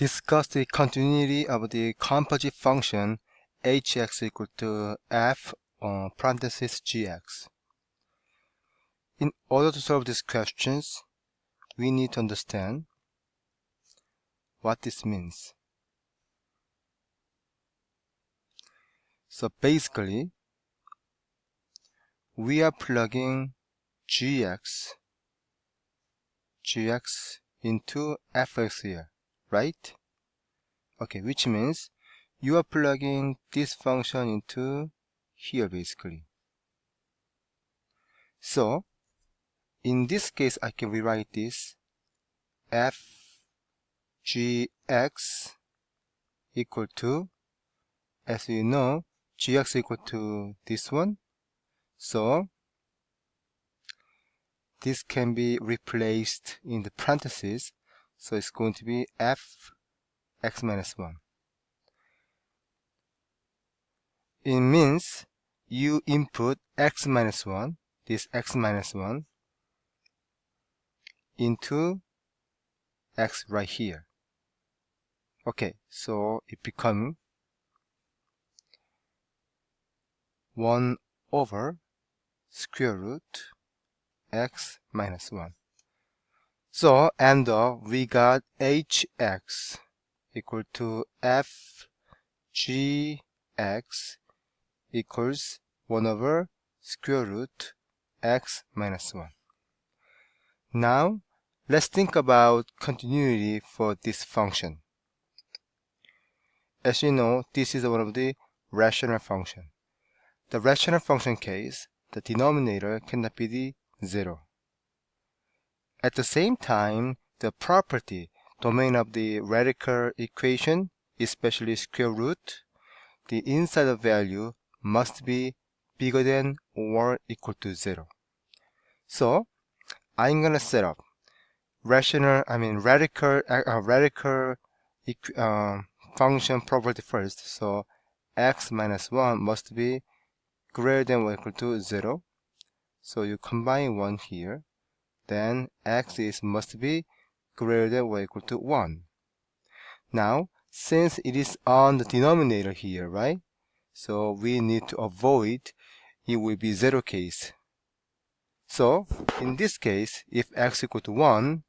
discuss the continuity of the composite function hx equal to f parenthesis gx. In order to solve these questions, we need to understand what this means. So basically, we are plugging gx into fx here, right? Okay, which means you are plugging this function into here basically. So in this case, I can rewrite this f gx equal to, as you know, gx equal to this one. So this can be replaced in the parentheses. So it's going to be f x minus 1. It means you input x minus 1, this x minus 1, into x right here. Okay, so it becomes 1 over square root x minus 1. So end up we got hx equal to f gx equals 1 over square root x minus 1. Now let's think about continuity for this function. As you know, this is one of the rational function. The rational function case, the denominator cannot be the 0. At the same time, the property, domain of the radical equation, especially square root, the inside of value must be bigger than or equal to 0. So I'm gonna set up radical function property first. So x minus 1 must be greater than or equal to 0. So you combine 1 here. Then x must be greater than or equal to 1. Now, since it is on the denominator here, right? So we need to avoid it will be 0 case. So in this case, if x equal to 1,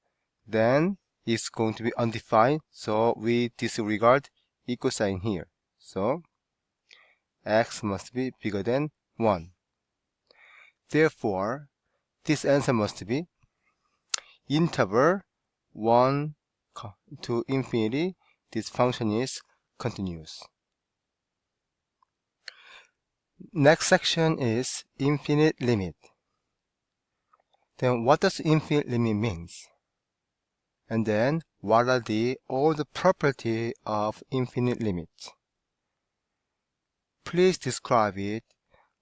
then it's going to be undefined. So we disregard equal sign here. So x must be bigger than 1. Therefore, this answer must be interval 1 to infinity. This function is continuous. Next section is infinite limit. Then what does infinite limit means? And then what are all the property of infinite limit? Please describe it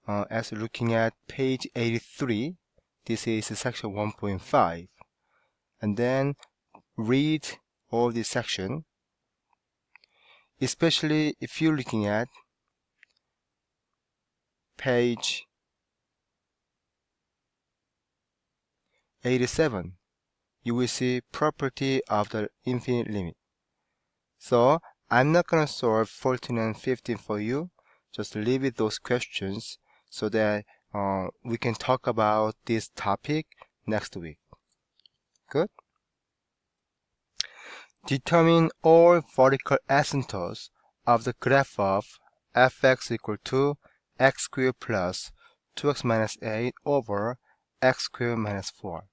as looking at page 83. This is section 1.5. And then read all this section, especially if you're looking at page 87. You will see property of the infinite limit. So I'm not going to solve 14 and 15 for you. Just leave it those questions so that we can talk about this topic next week. Good? Determine all vertical asymptotes of the graph of fx equal to x squared plus 2x minus 8 over x squared minus 4.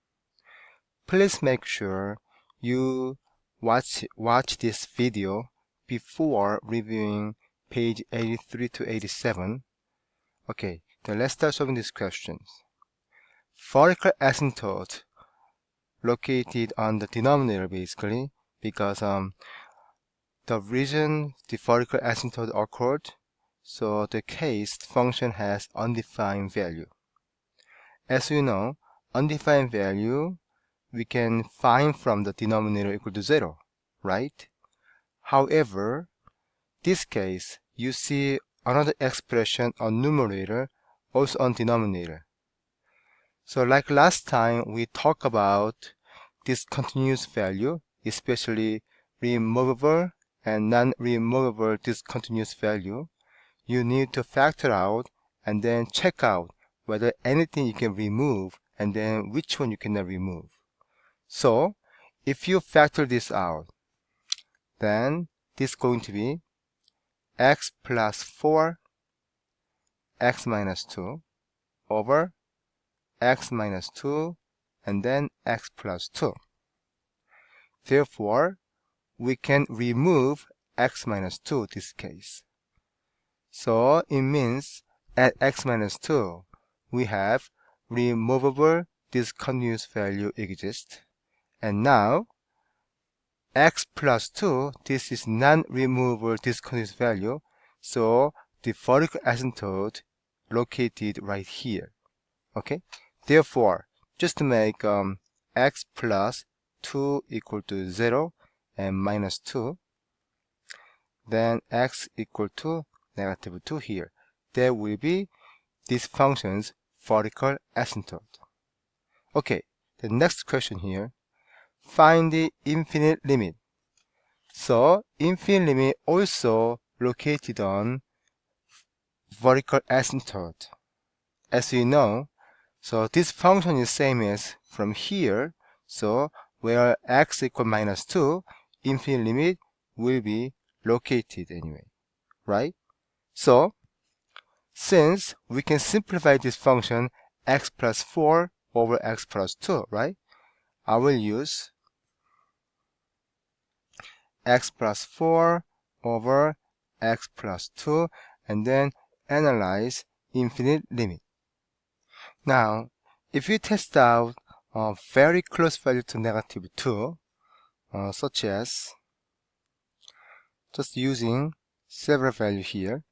Please make sure you watch this video before reviewing page 83 to 87. Okay, then let's start solving these questions. Vertical asymptote located on the denominator basically, because the reason the vertical asymptote occurred, so the case function has undefined value. As you know, undefined value we can find from the denominator equal to 0, right? However, this case, you see another expression on numerator, also on denominator. So like last time, we talked about this continuous value, especially removable and non-removable discontinuous value, you need to factor out and then check out whether anything you can remove and then which one you cannot remove. So if you factor this out, then this is going to be x plus 4 x minus 2 over x minus 2 and then x plus 2. Therefore, we can remove x minus 2 this case. So it means at x minus 2, we have removable discontinuous value exists. And now, x plus 2, this is non-removable discontinuous value. So the vertical asymptote located right here. Okay? Therefore, just to make x plus 2 equal to 0 and minus 2, then x equal to negative 2 here. There will be this function's vertical asymptote. Okay, the next question here. Find the infinite limit. So, infinite limit also located on vertical asymptote. As you know, so this function is same as from here. So, where x equal minus 2, infinite limit will be located anyway, right? So, since we can simplify this function x plus 4 over x plus 2, right? I will use x plus 4 over x plus 2 and then analyze infinite limit. Now, if you test out a very close value to negative 2, such as just using several values here,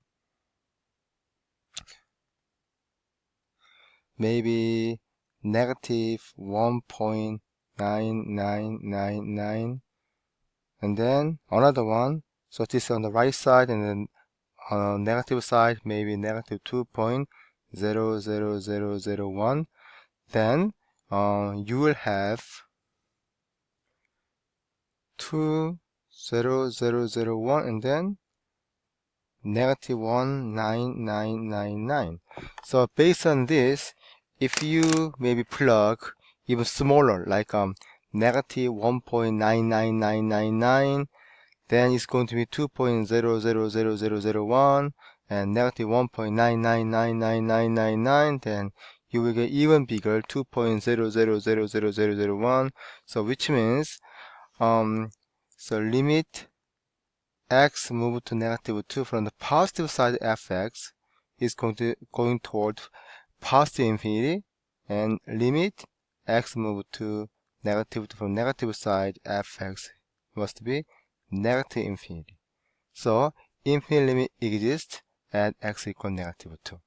maybe negative 1.9999, and then another one, so this is on the right side, and then on the negative side, maybe negative 2.00001, then you will have 2.00001 and then negative 1.9999. So based on this, if you maybe plug even smaller, like negative 1.999999, then it's going to be 2.0000001 and negative 1.99999999, then you will get even bigger, 2.0000001. So which means so limit x move to negative 2 from the positive side fx is going toward positive infinity, and limit x move to negative 2 from negative side fx must be negative infinity. So infinite limit exists at x equal negative 2.